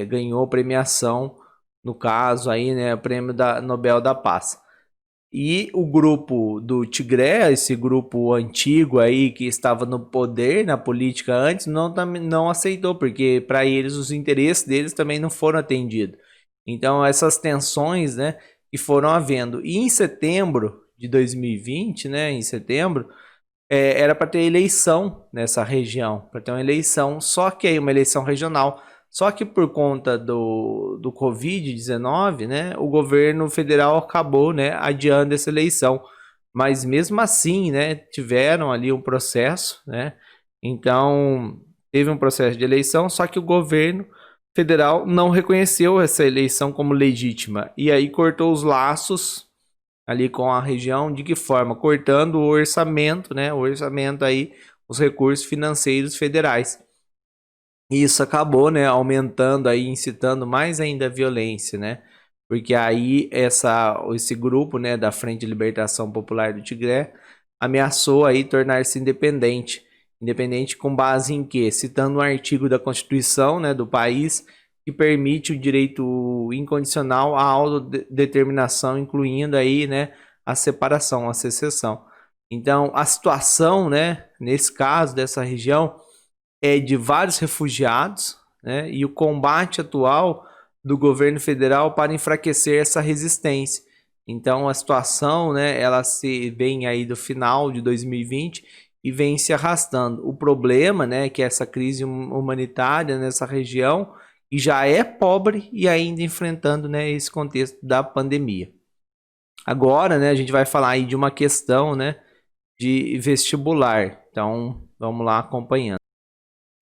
ganhou premiação, no caso aí, né, o prêmio da Nobel da Paz. E o grupo do Tigré, esse grupo antigo aí que estava no poder, na política antes, não aceitou, porque para eles os interesses deles também não foram atendidos. Então essas tensões, né, que foram havendo. E em setembro de 2020, né, em setembro, era para ter eleição nessa região, para ter uma eleição, só que aí uma eleição regional. Só que por conta do Covid-19, né, o governo federal acabou, né, adiando essa eleição. Mas mesmo assim, né, tiveram ali um processo, né? Então, teve um processo de eleição, só que o governo federal não reconheceu essa eleição como legítima. E aí cortou os laços ali com a região, de que forma? Cortando o orçamento, né? O orçamento aí, os recursos financeiros federais. E isso acabou, né, aumentando aí, incitando mais ainda a violência, né? Porque aí esse grupo, né, da Frente de Libertação Popular do Tigré ameaçou aí tornar-se independente. Independente com base em quê? Citando um artigo da Constituição, né, do país que permite o direito incondicional à autodeterminação, incluindo aí, né, a separação, a secessão. Então, a situação, né, nesse caso dessa região é de vários refugiados, né, e o combate atual do governo federal para enfraquecer essa resistência. Então a situação, né, ela se vem aí do final de 2020 e vem se arrastando. O problema, né, que é essa crise humanitária nessa região, e já é pobre e ainda enfrentando, né, esse contexto da pandemia. Agora, né, a gente vai falar aí de uma questão, né, de vestibular. Então, vamos lá acompanhando.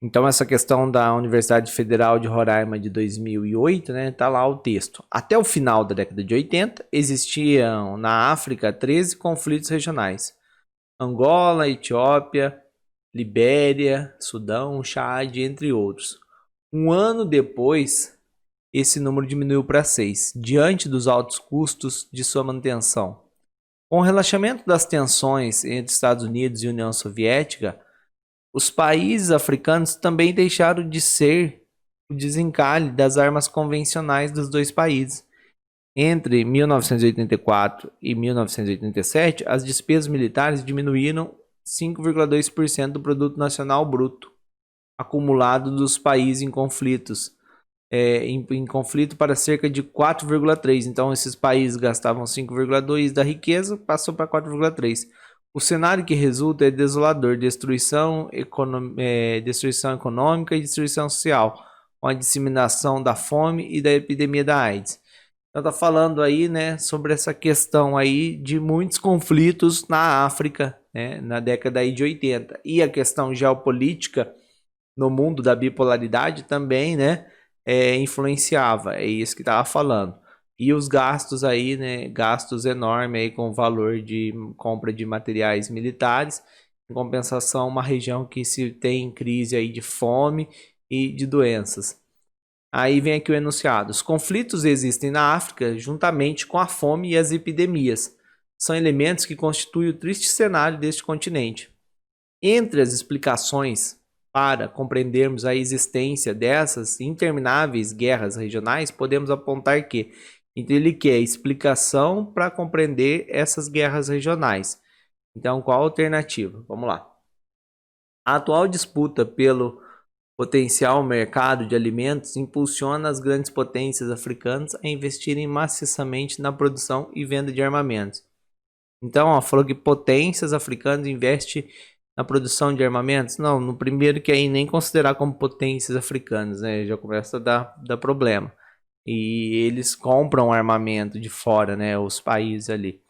Então, essa questão da Universidade Federal de Roraima de 2008, né, tá lá o texto. Até o final da década de 80, existiam na África 13 conflitos regionais. Angola, Etiópia, Libéria, Sudão, Chad, entre outros. Um ano depois, esse número diminuiu para 6, diante dos altos custos de sua manutenção. Com o relaxamento das tensões entre Estados Unidos e União Soviética, os países africanos também deixaram de ser o desencalhe das armas convencionais dos dois países. Entre 1984 e 1987, as despesas militares diminuíram 5,2% do produto nacional bruto acumulado dos países em conflitos, em conflito para cerca de 4,3%. Então, esses países gastavam 5,2% da riqueza, passou para 4,3%. O cenário que resulta é desolador: destruição econômica e destruição social, com a disseminação da fome e da epidemia da AIDS. Então tá falando aí, né, sobre essa questão aí de muitos conflitos na África, né, na década aí de 80. E a questão geopolítica no mundo da bipolaridade também, né, influenciava. É isso que tava falando. E os gastos aí, né, gastos enormes aí com o valor de compra de materiais militares. Em compensação, uma região que se tem crise aí de fome e de doenças. Aí vem aqui o enunciado. Os conflitos existem na África juntamente com a fome e as epidemias. São elementos que constituem o triste cenário deste continente. Entre as explicações para compreendermos a existência dessas intermináveis guerras regionais, podemos apontar que ele quer explicação para compreender essas guerras regionais. Então, qual a alternativa? Vamos lá. A atual disputa pelo potencial mercado de alimentos impulsiona as grandes potências africanas a investirem maciçamente na produção e venda de armamentos. Então, falou que potências africanas investem na produção de armamentos. Não, no primeiro que aí nem considerar como potências africanas, né? Já começa a dar problema. E eles compram armamento de fora, né? Os países ali.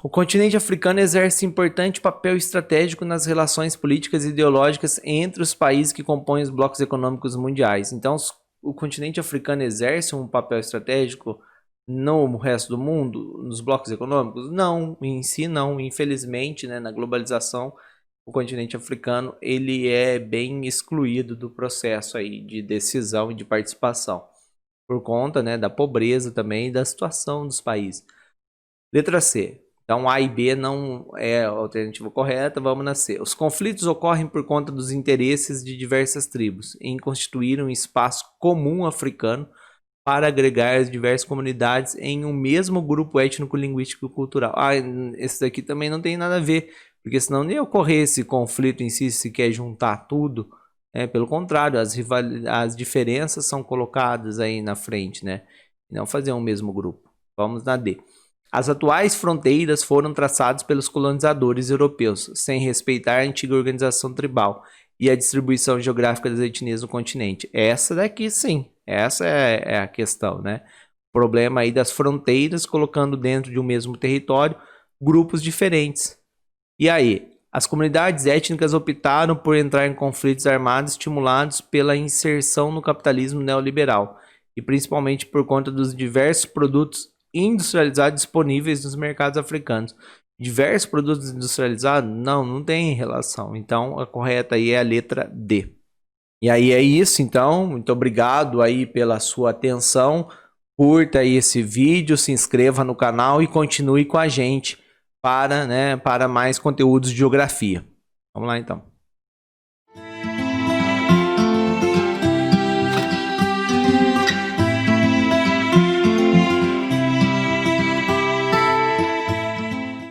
O continente africano exerce importante papel estratégico nas relações políticas e ideológicas entre os países que compõem os blocos econômicos mundiais. Então, o continente africano exerce um papel estratégico no resto do mundo, nos blocos econômicos? Não, em si não. Infelizmente, né, na globalização, o continente africano ele é bem excluído do processo aí de decisão e de participação, por conta, né, da pobreza também e da situação dos países. Letra C. Então, A e B não é a alternativa correta, vamos na C. Os conflitos ocorrem por conta dos interesses de diversas tribos em constituir um espaço comum africano para agregar as diversas comunidades em um mesmo grupo étnico-linguístico e cultural. Esse daqui também não tem nada a ver, porque senão nem ocorrer esse conflito em si, se quer juntar tudo. Pelo contrário, as diferenças são colocadas aí na frente, né? E não fazer um mesmo grupo. Vamos na D. As atuais fronteiras foram traçadas pelos colonizadores europeus, sem respeitar a antiga organização tribal e a distribuição geográfica das etnias no continente. Essa daqui sim, essa é a questão, né? O problema aí das fronteiras, colocando dentro de um mesmo território grupos diferentes. E aí, as comunidades étnicas optaram por entrar em conflitos armados estimulados pela inserção no capitalismo neoliberal, e principalmente por conta dos diversos produtos industrializados disponíveis nos mercados africanos. Diversos produtos industrializados? Não tem relação. Então, a correta aí é a letra D. E aí é isso, então. Muito obrigado aí pela sua atenção. Curta aí esse vídeo, se inscreva no canal e continue com a gente para mais conteúdos de geografia. Vamos lá, então.